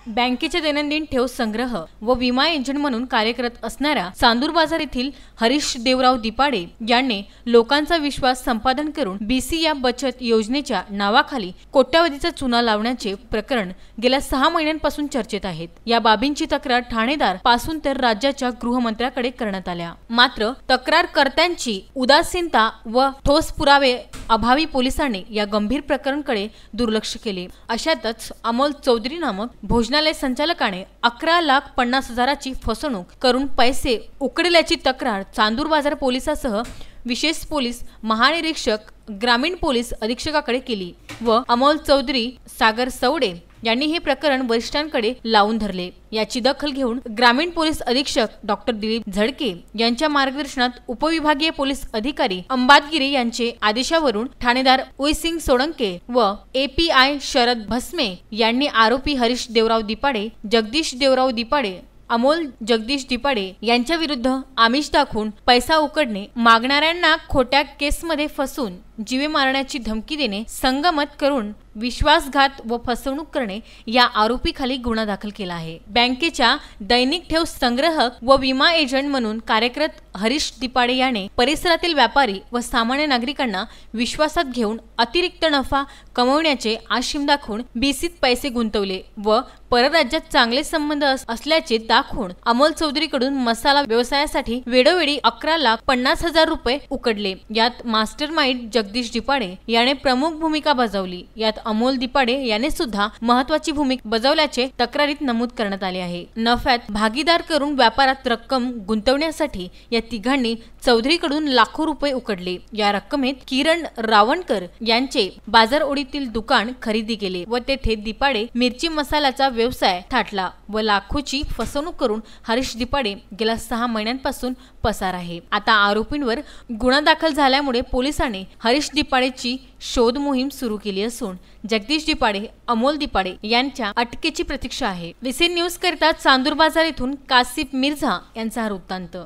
बँकेचे दैनंदिन ठेव संग्रह व विमा एजंट म्हणून कार्यरत असणाऱ्या चांदूर बाजार येथील हरीश देवराव दिपाडे यांनी लोकांचा विश्वास संपादन करून बीसी या बचत योजनेच्या नावाखाली कोट्यावधीचा चुना लावण्याचे प्रकरण गेल्या 6 महिन्यांपासून चर्चेत आहेत। या बाबींची तक्रार ठाणेदार पासून तर राज्याच्या गृहमंत्र्याकडे करण्यात आल्या, मात्र तक्रारकर्त्यांची उदासीनता व ठोस पुरावे अभावी पोलिसांनी या गंभीर प्रकरणाकडे दुर्लक्ष केले। अशातच अमोल चौधरी नामक भोजनालय संचालकाने 11,50,000ची फसवणूक करून पैसे उकळल्याची तक्रार चांदूर बाजार पोलिसासह विशेष पोलीस महानिरीक्षक ग्रामीण पोलीस अधीक्षकाकडे केली व अमोल चौधरी, सागर सवडे यांनी हे प्रकरण वरिष्ठांकडे लावून धरले। याची दखल घेऊन ग्रामीण पोलीस अधीक्षक डॉक्टर दिलीप झडके यांच्या मार्गदर्शनात उपविभागीय पोलीस अधिकारी अंबादगिरी यांचे आदेशावरून ठाणेदार उईसिंग सोळंके व एपीआय शरद भस्मे यांनी आरोपी हरीश देवराव दिपाडे, जगदीश देवराव दिपाडे, अमोल जगदीश दिपाडे यांच्या विरुद्ध आमिष दाखवून पैसा उकडणे, मागणाऱ्यांना खोट्या केसमध्ये फसवून जीवे मारण्याची धमकी देणे, संगमत करून विश्वासघात व फसवणूक करणे या आरोपीखाली गुन्हा दाखल केला आहे। बँकेच्या दैनिक ठेव संग्रहक व विमा एजंट म्हणून कार्यरत हरीश दिपाडे याने परिसरातील व्यापारी व सामान्य नागरिकांना विश्वासात घेऊन अतिरिक्त नफा कमवण्याचे आशिम दाखवून बीसीत पैसे गुंतवले व परराज्यात चांगले संबंध असल्याचे दाखवून अमोल चौधरीकडून मसाला व्यवसायासाठी वेळोवेळी 11,50,000 रुपये उकडले। यात मास्टरमाइंड जगदीश दिपाडे याने प्रमुख भूमिका बजावली। यात अमोल दिपाडे याने सुद्धा महत्त्वाची भूमिका बजावल्याचे तक्रारीत नमूद करण्यात आले आहे। नफ्यात भागीदार करून व्यापारात रक्कम गुंतवण्यासाठी या तिघांनी चौधरीकडून लाखो रुपये उकडले। या रक्कमेत किरण रावणकर यांचे बाजारओढीतील दुकान खरेदी केले व तेथे दिपाडे मिरची मसाल्याचा व्यवसाय थाटला व लाखोची फसवणूक करून हरीश दिपाडे गेल्या 6 महिन्यांपासून पसार आहे। आता आरोपींवर गुन्हा दाखल झाल्यामुळे पोलिसांनी हरीश दिपाडेची शोध मोहीम सुरू केली असून जगदीश दिपाडे, अमोल दिपाडे यांच्या अटकेची प्रतीक्षा आहे। विसे न्यूज करता चांदूर बाजार येथून कासिफ मिर्झा यांचा वृत्तांत।